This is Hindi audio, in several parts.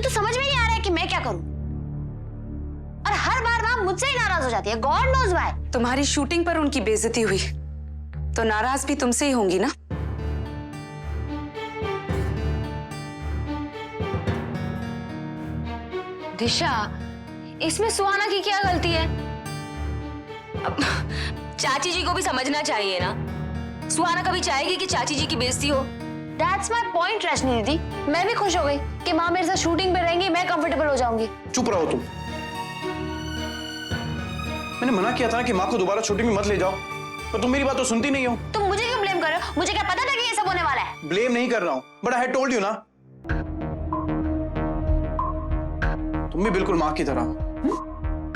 तो समझ में नहीं आ रहा है कि मैं क्या करूं। और हर बार मां मुझसे ही नाराज हो जाती है, गॉड नोज व्हाई। तुम्हारी शूटिंग पर उनकी बेइज्जती हुई तो नाराज भी तुमसे ही होंगी ना। दिशा, इसमें सुहाना की क्या गलती है? अब चाची जी को भी समझना चाहिए ना। सुहाना कभी चाहेगी कि चाची जी की बेइज्जती हो? That's my point, रजनी दीदी। मैं भी खुश हो गई कि माँ मेरे साथ शूटिंग पे रहेंगी, मैं कंफर्टेबल हो जाऊंगी। चुप रहो तुम। मैंने मना किया था ना कि माँ को दोबारा शूटिंग में मत ले जाओ, पर तुम मेरी बात तो सुनती नहीं हो। तुम मुझे क्यों ब्लेम कर रहे हो? मुझे क्या पता था कि ये सब होने वाला है? ब्लेम नहीं कर रहा हूँ, बट आई टोल्ड यू ना। तुम भी बिल्कुल माँ की तरह हो।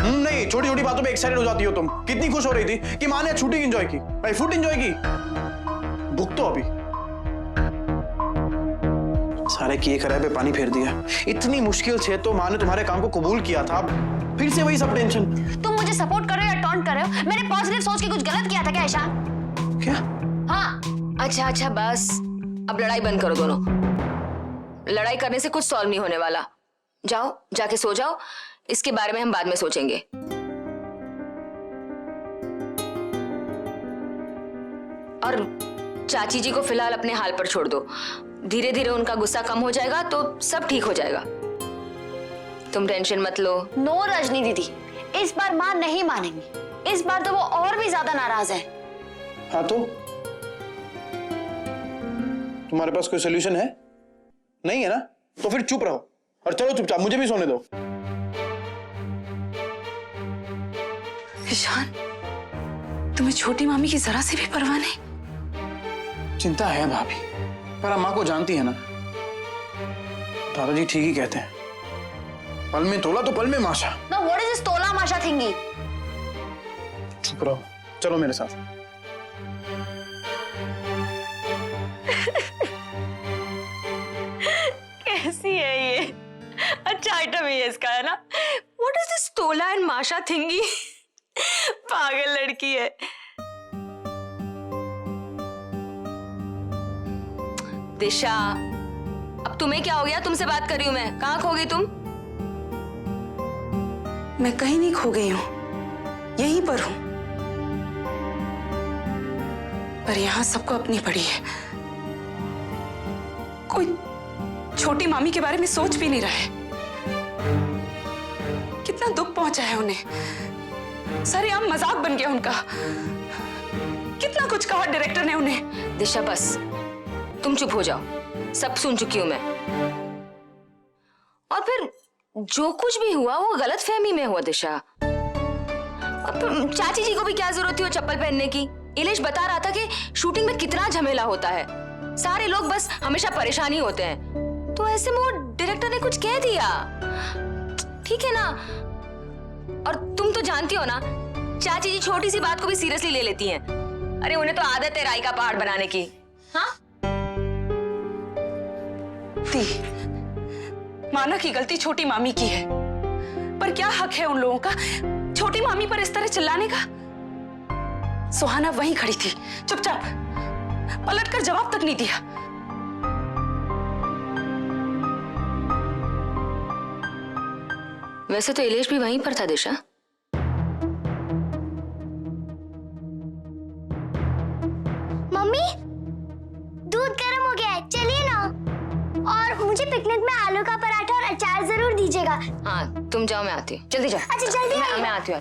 नहीं, छोटी छोटी बातों पे एक्साइटेड हो जाती हो तुम। कितनी खुश हो रही थी कि माँ ने शूटिंग एंजॉय की, भाई फूड एंजॉय की। भुगतो अभी। सारे किए कराए पे पानी फेर दिया। इतनी मुश्किल से तो माँ ने तुम्हारे काम को कबूल किया था, फिर से वही सब टेंशन। तुम मुझे सपोर्ट कर रहे हो या टॉन्ट कर रहे हो? मैंने पॉजिटिव सोच के कुछ गलत किया था क्या ईशान? क्या? हाँ। अच्छा बस, अब लड़ाई बंद करो दोनों। लड़ाई करने से कुछ सॉल्व नहीं होने वाला। जाओ, जाके सो जाओ, इसके बारे में हम बाद में सोचेंगे। और चाची जी को फिलहाल अपने हाल पर छोड़ दो। धीरे धीरे उनका गुस्सा कम हो जाएगा तो सब ठीक हो जाएगा। तुम टेंशन मत लो। नो रजनी दीदी, इस बार माँ नहीं मानेंगी। इस बार तो वो और भी ज्यादा नाराज है। हाँ तो तुम्हारे पास कोई सोल्यूशन है? नहीं है ना? तो फिर चुप रहो और चलो चुपचाप, मुझे भी सोने दो। ईशान, तुम्हें छोटी मामी की जरा से भी परवाह नहीं? चिंता है भाभी, पर माँ को जानती है ना, दादाजी ठीक ही कहते हैं, पल में तोला तो पल में माशा। Now what is this तोला माशा थिंगी? चुप रहो, चलो मेरे साथ। कैसी है ये? अच्छा आइटम है इसका, है ना? What is this तोला एंड माशा थिंगी? पागल लड़की है। दिशा, अब तुम्हें क्या हो गया? तुमसे बात कर रही हूं मैं। कहाँ खो गई तुम? मैं कहीं नहीं खो गई हूं, यहीं पर हूं। पर यहां सबको अपनी पड़ी है। कोई छोटी मामी के बारे में सोच भी नहीं रहा है। कितना दुख पहुंचा है उन्हें। सारे आम मजाक बन गया उनका। कितना कुछ कहा डायरेक्टर ने उन्हें। दिशा बस, तुम चुप हो जाओ। सब सुन चुकी हूं मैं। और फिर जो कुछ भी हुआ वो गलतफहमी में हुआ दिशा। अब चाची जी को भी क्या जरूरत थी वो चप्पल पहनने की? इलेश बता रहा था कि शूटिंग में कितना झमेला होता है, सारे लोग बस हमेशा परेशान ही होते हैं। तो ऐसे में वो डायरेक्टर ने कुछ कह दिया, ठीक है ना? और तुम तो जानती हो ना, चाची जी छोटी सी बात को भी सीरियसली ले लेती हैं। अरे उन्हें तो आदत है राई का पहाड़ बनाने की। हाँ, माना कि गलती छोटी मामी की है, पर क्या हक है उन लोगों का छोटी मामी पर इस तरह चिल्लाने का? सुहाना वहीं खड़ी थी, चुपचाप, पलटकर जवाब तक नहीं दिया। वैसे तो इलेश भी वहीं पर था दिशा। मम्मी, दूध गर्म हो गया है, चलिए ना। और मुझे पिकनिक में आलू का पराठा और अचार जरूर दीजिएगा। हाँ तुम जाओ, मैं आती हूँ। जल्दी जाओ। अच्छा जल्दी मैं आती हूँ।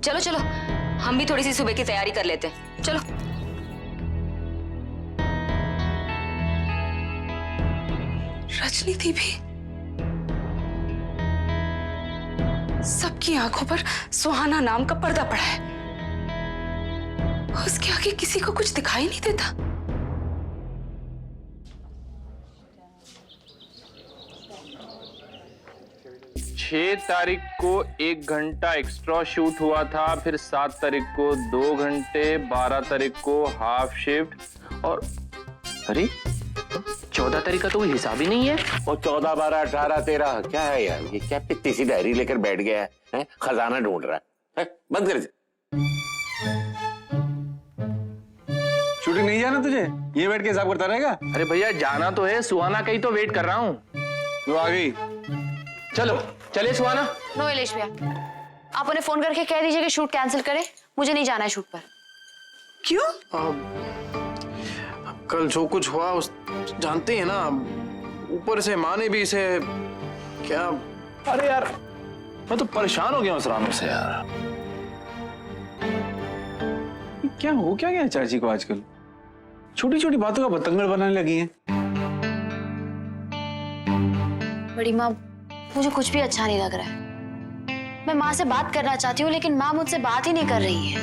चलो चलो, हम भी थोड़ी सी सुबह की तैयारी कर लेते हैं। चलो। रजनी थी भी। सबकी आंखों पर सुहाना नाम का पर्दा पड़ा है। उसके आगे किसी को कुछ दिखाई नहीं देता। छह तारीख को 1 घंटा एक्स्ट्रा शूट हुआ था, फिर 7 तारीख को 2 घंटे, 12 तारीख को हाफ शिफ्ट, और अरे 14 तारीख का तो कोई हिसाब ही नहीं है। और 14, 12, 18, 13 क्या है यार? ये क्या पित्ती सी डायरी लेकर बैठ गया है? खजाना ढूंढ रहा है? बंद कर। शूटिंग नहीं जाना तुझे? ये बैठ के हिसाब करता रहेगा? अरे भैया जाना तो है, सुहाना का ही तो वेट कर रहा हूँ। वो आ गई। चलो चले सुहाना। नो इलेश भैया, आप उन्हें फोन करके कह दीजिए कि शूट कैंसिल करे, मुझे नहीं जाना है शूट पर। क्यों? अब कल जो कुछ हुआ उस जानते हैं ना, ऊपर से माँ ने भी इसे क्या। अरे यार मैं तो परेशान हो गया उस रानू से यार। क्या हो क्या गया चाची को आजकल? छोटी छोटी बातों का बतंगड़ बनाने लगी हैं। बड़ी माँ, मुझे कुछ भी अच्छा नहीं लग रहा है। मैं माँ से बात करना चाहती हूँ लेकिन माँ मुझसे बात ही नहीं कर रही है।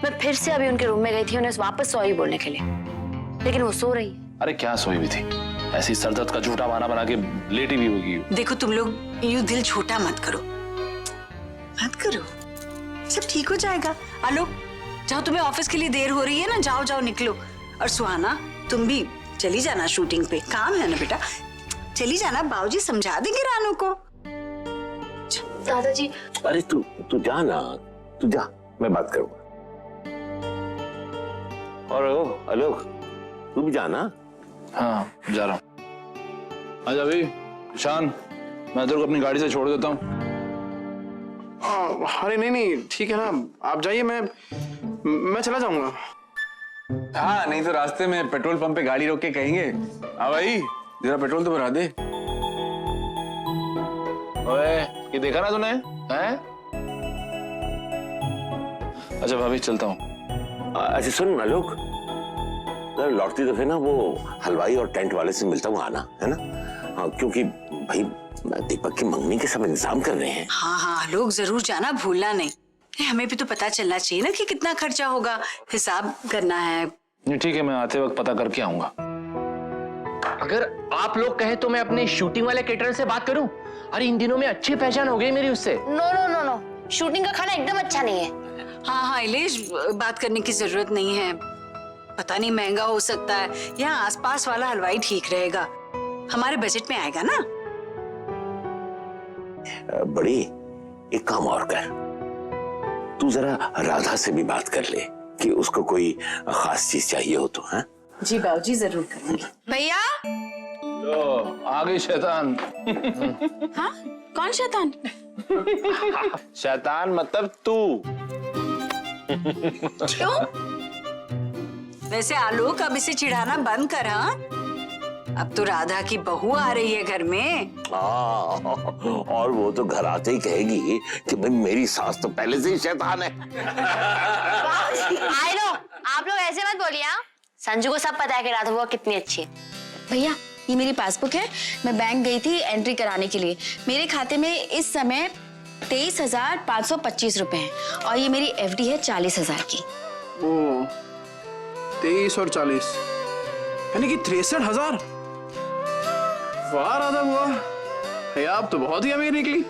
मैं फिर से अभी उनके रूम में गई थी उन्हें वापस सॉरी बोलने के लिए, लेकिन वो सो रही है। अरे क्या सोई हुई थी? ऐसी सरदर्द का झूठा बहाना बना के लेटी भी होगी। देखो तुम लोग यूं दिल छोटा मत करो, मत करो, सब ठीक हो जाएगा। आलोक जाओ, तुम्हें ऑफिस के लिए देर हो रही है ना, जाओ जाओ निकलो। और सुहाना तुम भी चली जाना, शूटिंग पे काम है ना बेटा, चली जाना, बाबूजी समझा देंगे रानू को। दादाजी। अरे तू जा ना, तू जा, मैं बात करूंगा। और आलोक तू भी जाना। हाँ जा रहा हूँ। आजा भाई ईशान, मैं तेरे को अपनी गाड़ी से छोड़ देता हूँ। अरे नहीं ठीक है ना, आप जाइए, मैं चला जाऊंगा। हाँ नहीं तो रास्ते में पेट्रोल पंप पे गाड़ी रोक के कहेंगे, हाँ भाई जरा पेट्रोल तो भरा दे। ओए ये देखा ना तूने? हैं? अच्छा भाभी चलता हूँ। अच्छा सुन आलोक, लौटती दफे ना वो हलवाई और टेंट वाले से मिलता हुआ आना, है ना? हाँ, क्योंकि भाई दीपक की मंगनी के सब इंतजाम कर रहे हैं। हाँ हाँ आलोक जरूर जाना, भूलना नहीं। हमें भी तो पता चलना चाहिए ना कि कितना खर्चा होगा, हिसाब करना है। नहीं ठीक है, मैं आते वक्त पता करके आऊंगा। अगर आप लोग कहे तो मैं अपने शूटिंग वाले केटरर से बात करूं। अरे इन दिनों में अच्छी पहचान हो गई मेरी उससे। No no no no, shooting का खाना एकदम अच्छा नहीं है। हाँ हाँ इलेश, बात करने की जरूरत नहीं है, पता नहीं महंगा हो सकता है, यहाँ आसपास वाला हलवाई ठीक रहेगा, हमारे बजट में आएगा ना। बड़ी एक काम और कर, तू जरा राधा से भी बात कर ले कि उसको कोई खास चीज चाहिए हो तो। हाँ जी बाबूजी जरूर करेंगे। भैया। लो आ गई शैतान। हाँ कौन शैतान? शैतान मतलब तू। क्यों? वैसे आलोक अब इसे चिढ़ाना बंद कर। हाँ अब तो राधा की बहू आ रही है घर में। और वो तो घर आते ही कहेगी कि भाई मेरी सास तो पहले से ही शैतान है। आई नो, आप लोग ऐसे मत बोलिए। हाँ, संजू को सब पता है कि राधा बुआ कितनी अच्छी है। भैया ये मेरी पासबुक है, मैं बैंक गई थी एंट्री कराने के लिए। मेरे खाते में इस समय 23,525 रुपए हैं और ये मेरी FD है 40,000 की। ओ 23 और 40 यानी कि 63,000। वाह राधा बुआ, है आप तो बहुत ही अमीर निकली।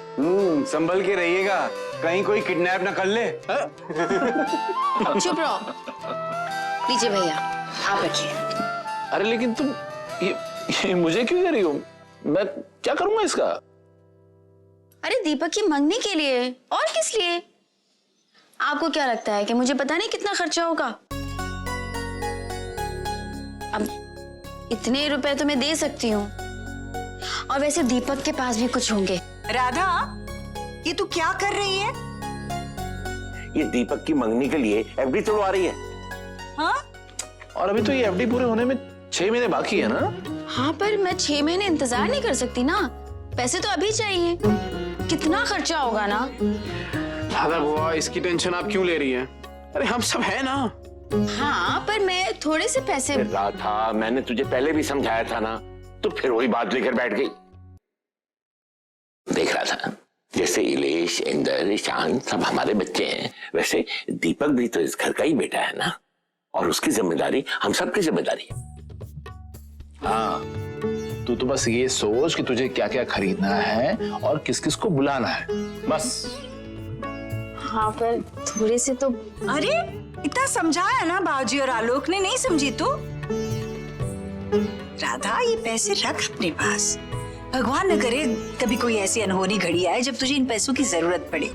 संभल के रहिएगा, कहीं कोई किडनैप ना कर ले। चुप रहो। लीजिए भैया आप रखिए। अरे लेकिन तुम ये मुझे क्यों दे रही हो? मैं क्या करूंगा इसका? अरे दीपक की मंगनी के लिए, और किस लिए? आपको क्या लगता है कि मुझे पता नहीं कितना खर्चा होगा? अब इतने रुपए तो मैं दे सकती हूँ, और वैसे दीपक के पास भी कुछ होंगे। राधा ये तू क्या कर रही है? ये दीपक की मंगनी के लिए FD तोड़वा रही है। हाँ और अभी तो ये FD पूरे होने में 6 महीने बाकी है ना? हाँ पर मैं 6 महीने इंतजार नहीं कर सकती ना, पैसे तो अभी चाहिए। कितना खर्चा होगा ना। राधा बुआ इसकी टेंशन आप क्यों ले रही हैं? अरे हम सब है ना। हाँ पर मैं थोड़े से पैसे। राधा मैंने तुझे पहले भी समझाया था ना, तो फिर वही बात लेकर बैठ गई। देख रहा था जैसे इलेश, इंदर, ईशान सब हमारे बच्चे हैं, वैसे दीपक भी तो इस घर का ही बेटा है ना, और उसकी जिम्मेदारी हम सबकी जिम्मेदारी है। हाँ तू तो बस ये सोच कि तुझे क्या क्या खरीदना है और किस किस को बुलाना है, बस। हाँ पर थोड़े से तो। अरे इतना समझाया ना बाबूजी और आलोक ने, नहीं समझी तू? राधा ये पैसे रख अपने पास, भगवान न करे कभी कोई ऐसी अनहोनी घड़ी आए जब तुझे इन पैसों की जरूरत पड़े।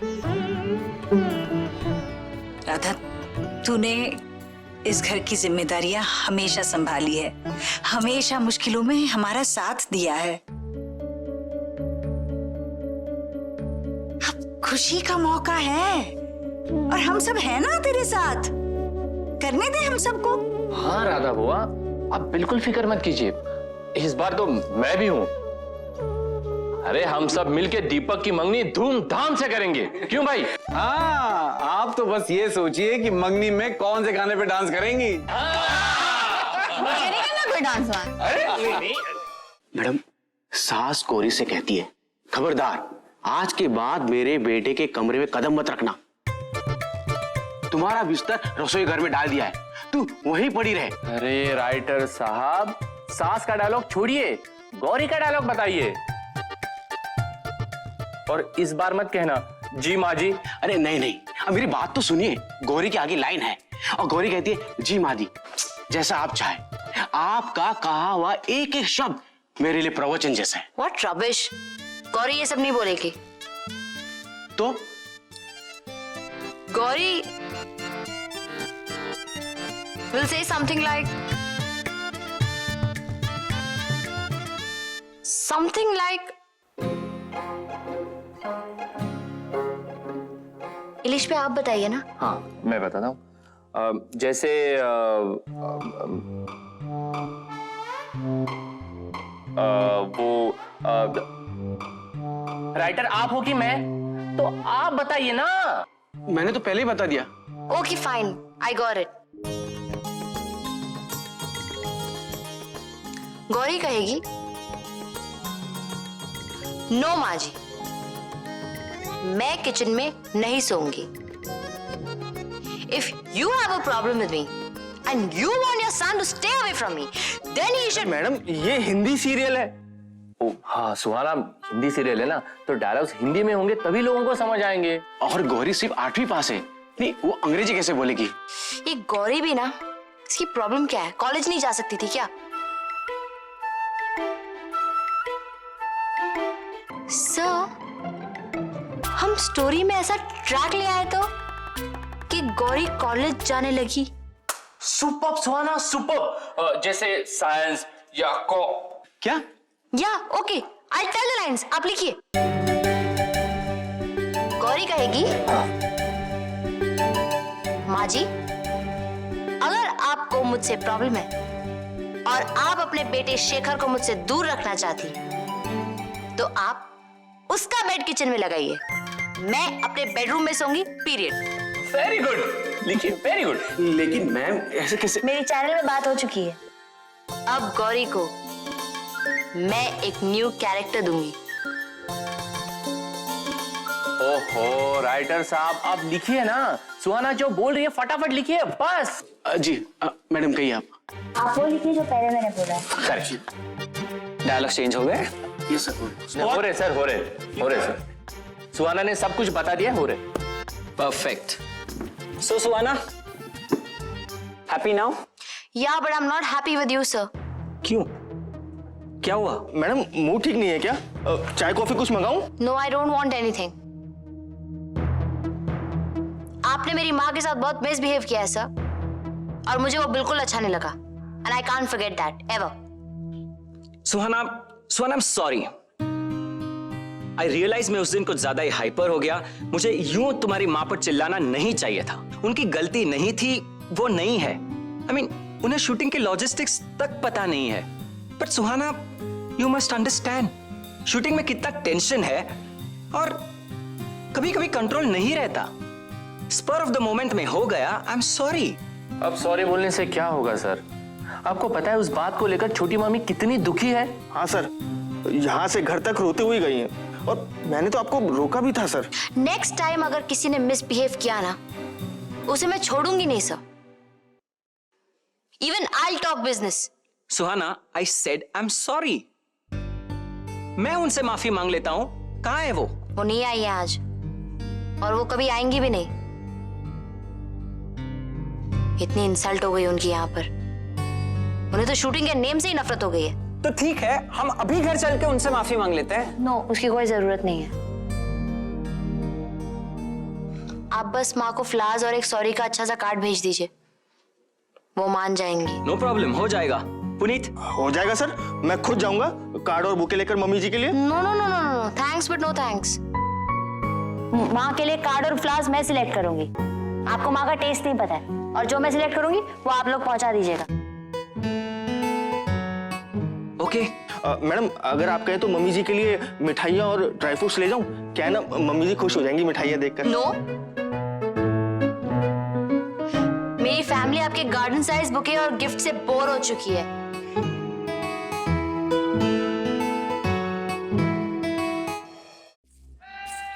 राधा तूने इस घर की जिम्मेदारियां हमेशा संभाली है, हमेशा मुश्किलों में हमारा साथ दिया है। अब खुशी का मौका है और हम सब हैं ना तेरे साथ, करने दे हम सबको। हाँ राधा बुआ, आप बिल्कुल फिक्र मत कीजिए, इस बार तो मैं भी हूं। अरे हम सब मिलके दीपक की मंगनी धूमधाम से करेंगे, क्यों भाई? हाँ, आप तो बस ये सोचिए कि मंगनी में कौन से गाने पे डांस करेंगी। मुझे नहीं करना कोई डांस वांस। मैडम, सास गौरी से कहती है, खबरदार आज के बाद मेरे बेटे के कमरे में कदम मत रखना। तुम्हारा बिस्तर रसोई घर में डाल दिया है, तू वहीं पड़ी रहे। अरे राइटर साहब, सास का डायलॉग छोड़िए, गौरी का डायलॉग बताइए। और इस बार मत कहना जी माँ जी। अरे नहीं नहीं, अब मेरी बात तो सुनिए। गौरी के आगे लाइन है और गौरी कहती है जी माँ दी, जैसा आप चाहे। आपका कहा हुआ एक एक शब्द मेरे लिए प्रवचन जैसा है। What rubbish! गौरी ये सब नहीं बोलेगी। तो Gauri will say something like ilish पे आप बताइए ना। हाँ मैं बताता हूँ, जैसे वो राइटर आप हो कि मैं, तो आप बताइए ना। मैंने तो पहले ही बता दिया। Okay, fine. I got it. Gauri कहेगी, नो माँ जी, मैं किचन में नहीं सोऊंगी। If you have a problem with me and you want your son to stay away from me, then you should. Madam, ये हिंदी सीरियल है। ओ हाँ सुहाना, हिंदी सीरियल है ना, तो डायलॉग्स हिंदी में होंगे तभी लोगों को समझ आएंगे। और गौरी सिर्फ 8वीं पास है, नहीं वो अंग्रेजी कैसे बोलेगी? ये गौरी भी ना, इसकी प्रॉब्लम क्या है? कॉलेज नहीं जा सकती थी क्या? सर, हम स्टोरी में ऐसा ट्रैक ले आए तो कि गौरी कॉलेज जाने लगी। Superb Suhana, superb. जैसे साइंस या क्या? या okay, I tell the lines, आप लिखिए। गौरी कहेगी, माँ जी, अगर आपको मुझसे प्रॉब्लम है और आप अपने बेटे शेखर को मुझसे दूर रखना चाहती, तो आप उसका बेड किचन में लगाइए। मैं अपने बेडरूम में सोऊंगी, पीरियड। वेरी गुड, लिखिए, वेरी गुड। लेकिन मैम ऐसे कैसे? मेरी चैनल में बात हो चुकी है। अब गौरी को मैं एक न्यू कैरेक्टर दूंगी। ओहो राइटर साहब, आप लिखिए ना, सुहाना जो बोल रही है फटाफट लिखिए बस। जी मैडम कहिए आप। वो लिखिए जो पहले मैंने बोला। करेक्ट। डायलॉग चेंज हो गए? ये सर हो रहे सर, हो रहे सर। सुहाना ने सब कुछ बता दिया, हो रहे। परफेक्ट। सो सुहाना, हैप्पी नाउ? या but I am not happy with you sir. क्यों? क्या हुआ? मैडम मूड ठीक नहीं है क्या? चाय कॉफी कुछ मंगाऊं? No, I don't want anything. आपने मेरी माँ के साथ बहुत मिसबिहेव किया है सर, और मुझे वो बिल्कुल अच्छा नहीं लगा, and I can't forget that ever. Suhana, I am sorry. I realise मैं उस दिन कुछ ज्यादा ही हाइपर हो गया। मुझे यूं तुम्हारी माँ पर चिल्लाना नहीं चाहिए था। उनकी गलती नहीं थी, वो नहीं है। I mean, उन्हें शूटिंग के लॉजिस्टिक्स तक पता नहीं है। But Suhana, you must understand, shooting में कितना टेंशन है और कभी कभी कंट्रोल नहीं रहता। स्पर ऑफ द मोमेंट में हो गया। आई एम सॉरी। अब सॉरी बोलने से क्या होगा सर? आपको पता है उस बात को लेकर छोटी मामी कितनी दुखी है? हाँ सर, यहाँ से घर तक रोते हुए गई हैं, और मैंने तो आपको रोका भी था सर। नेक्स्ट टाइम अगर किसी ने मिसबिहेव किया ना, उसे मैं छोड़ूंगी नहीं sir. Even I talk business. Suhana, I said I am sorry. मैं उनसे माफी मांग लेता हूं। कहाँ है वो? वो नहीं आई है आज, और वो कभी आएंगी भी नहीं। इतनी इंसल्ट हो गई उनकी यहाँ पर, उन्हें तो शूटिंग के नेम से ही नफरत हो गई है। तो ठीक है, हम अभी घर चल के उनसे माफी मांग लेते हैं। नो, उसकी कोई जरूरत नहीं है। आप बस माँ को फ्लावर्स और एक सॉरी का अच्छा सा कार्ड भेज दीजिए, वो मान जाएंगी। नो प्रॉब्लम, हो जाएगा। पुनीत? हो जाएगा सर, मैं खुद जाऊंगा कार्ड और बुके लेकर मम्मी जी के लिए। No no no no no, thanks but no thanks. माँ के लिए कार्ड और फ्लावर्स मैं सिलेक्ट करूंगी। आपको माँ का टेस्ट नहीं पता है, और जो मैं सिलेक्ट करूंगी वो आप लोग पहुंचा दीजिएगा। ओके। मैडम अगर आप कहें तो मम्मी जी के लिए मिठाइयाँ और ड्राई फ्रूट्स ले जाऊं? क्या है ना, मम्मी जी खुश हो जाएंगी मिठाइयाँ देखकर। नो, मेरी फैमिली आपके गार्डन साइज बुके और गिफ्ट से बोर हो चुकी है।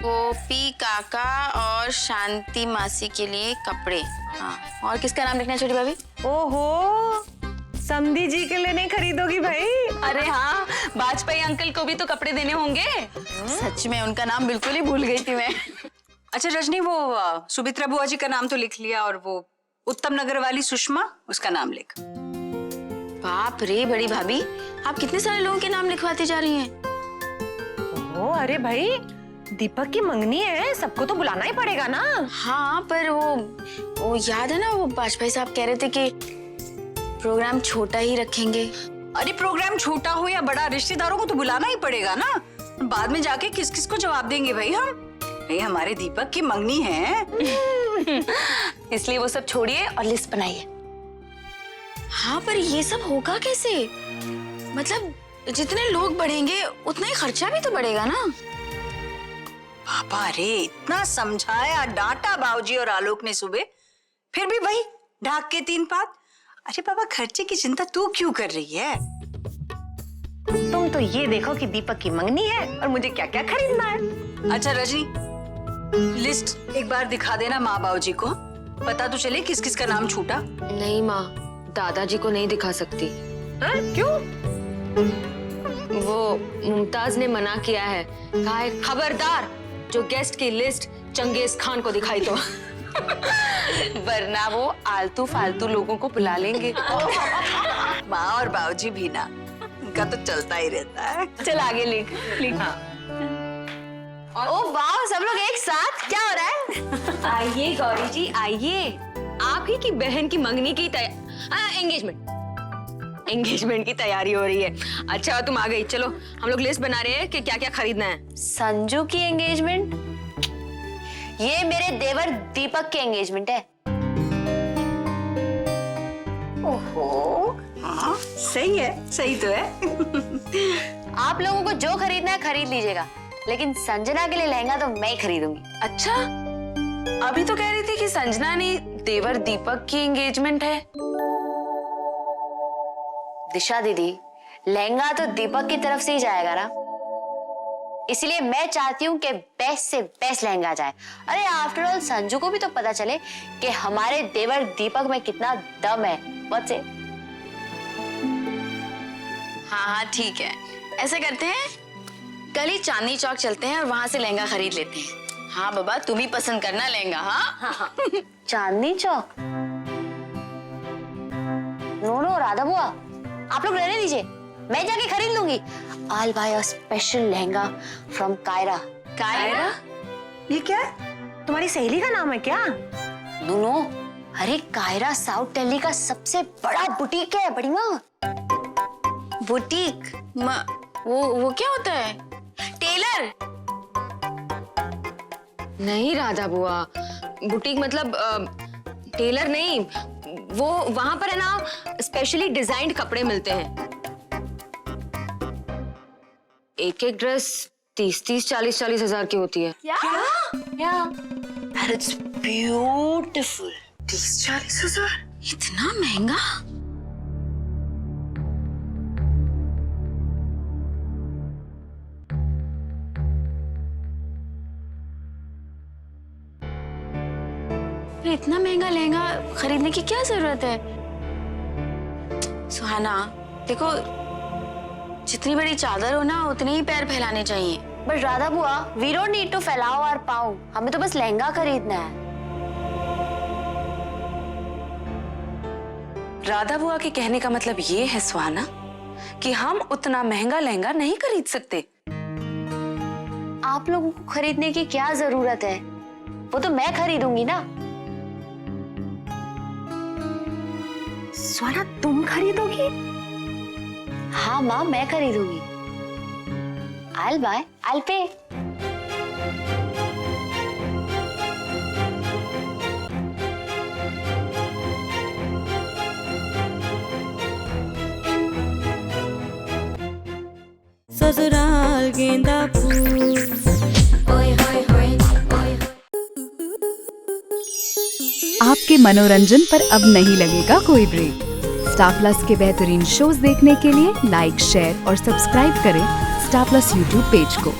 गोपी काका और शांति मासी के लिए कपड़े। हाँ, और किसका नाम लिखना है छोटी भाभी? ओहो, समधी जी के लिए नहीं खरीदोगी भाई? अरे हाँ, वाजपेयी अंकल को भी तो कपड़े देने होंगे। सच में उनका नाम बिल्कुल ही भूल गई थी मैं। अच्छा रजनी, वो सुमित्रा बुआ जी का नाम तो लिख लिया, और वो उत्तम नगर वाली सुषमा, उसका नाम लिख। बाप रे बड़ी भाभी, आप कितने सारे लोगों के नाम लिखवाती जा रही हैं? ओ अरे भाई, दीपक की मंगनी है, सबको तो बुलाना ही पड़ेगा ना। हाँ, पर वो याद है ना, वो वाजपेयी साहब कह रहे थे कि प्रोग्राम छोटा ही रखेंगे। अरे प्रोग्राम छोटा हो या बड़ा, रिश्तेदारों को तो बुलाना ही पड़ेगा ना। बाद में जाके किस किस को जवाब देंगे भाई हम? भाई हमारे दीपक की मंगनी है। इसलिए वो सब छोड़िए और लिस्ट बनाइए। हाँ, पर ये सब होगा कैसे? मतलब जितने लोग बढ़ेंगे उतना ही खर्चा भी तो बढ़ेगा ना। पापा रे, इतना समझाया डांटा बाबूजी और आलोक ने सुबह, फिर भी भाई ढाक के 3 पात। अरे पापा, खर्चे की चिंता तू क्यों कर रही है? तुम तो ये देखो कि दीपक की मंगनी है और मुझे क्या क्या खरीदना है। अच्छा रजनी, लिस्ट एक बार दिखा देना माँ बाबूजी को, पता तो चले किस किस का नाम छूटा। नहीं माँ, दादाजी को नहीं दिखा सकती। क्यों? वो मुमताज ने मना किया है, कहा है खबरदार जो गेस्ट की लिस्ट चंगेज खान को दिखाई तो। वरना वो आलतू फालतू लोगों को बुला लेंगे। माँ और बाबूजी भी ना, उनका तो चलता ही रहता है। चल आगे लिख। ओ वाह, सब लोग एक साथ, क्या हो रहा है? आइए गौरी जी आइए, आप ही की बहन की मंगनी की एंगेजमेंट की तैयारी हो रही है। अच्छा तुम आ गई, चलो हम लोग लिस्ट बना रहे हैं कि क्या क्या खरीदना है। संजू की एंगेजमेंट? ये मेरे देवर दीपक की एंगेजमेंट है। ओहो, हाँ सही है, सही तो है। आप लोगों को जो खरीदना है खरीद लीजिएगा, लेकिन संजना के लिए लहंगा तो मैं ही खरीदूंगी। अच्छा, अभी तो कह रही थी कि संजना ने देवर दीपक की एंगेजमेंट है। दिशा दीदी, लहंगा तो दीपक की तरफ से ही जाएगा ना, इसलिए मैं चाहती हूँ कि बेस्ट से बेस्ट लहंगा जाए। अरे आफ्टर ऑल संजू को भी तो पता चले कि हमारे देवर दीपक में कितना दम है। What's it? हाँ ठीक है, ऐसे करते हैं, कल ही चांदनी चौक चलते हैं और वहां से लहंगा खरीद लेते हैं। हाँ बाबा, तुम ही पसंद करना लहंगा। हाँ चांदनी चौक? नो राधा बुआ, आप लोग रहने दीजिए, मैं जाके खरीद लूंगी। I'll buy a special lehenga from Kiara. Kiara? ये क्या है? तुम्हारी सहेली का नाम है क्या? नो, अरे कायरा साउथ दिल्ली का सबसे बड़ा बुटीक है बड़ी माँ। बुटीक? वो क्या होता है? टेलर? नहीं राधा बुआ, बुटीक मतलब टेलर नहीं, वो वहां पर है ना स्पेशली डिजाइंड कपड़े मिलते हैं। एक एक ड्रेस 30-30, 40-40 हजार की होती है। And it's beautiful। 30-40 हजार? इतना महंगा? इतना महंगा लहंगा खरीदने की क्या जरूरत है? सुहाना देखो, जितनी बड़ी चादर हो ना उतने ही पैर फैलाने चाहिए। बट राधा बुआ, we don't need to फैलाओ और पाओ, हमें तो बस लहंगा खरीदना है। राधा बुआ के कहने का मतलब ये है सुहाना कि हम उतना महंगा लहंगा नहीं खरीद सकते। आप लोगों को खरीदने की क्या जरूरत है? वो तो मैं खरीदूंगी ना। सुहाना तुम खरीदोगी? हाँ माँ, मैं खरीदूंगी। I'll buy, I'll pay. ससुराल गेंदा फूल। आपके मनोरंजन पर अब नहीं लगेगा कोई ब्रेक। स्टार प्लस के बेहतरीन शोज देखने के लिए लाइक, शेयर और सब्सक्राइब करें स्टार प्लस यूट्यूब पेज को।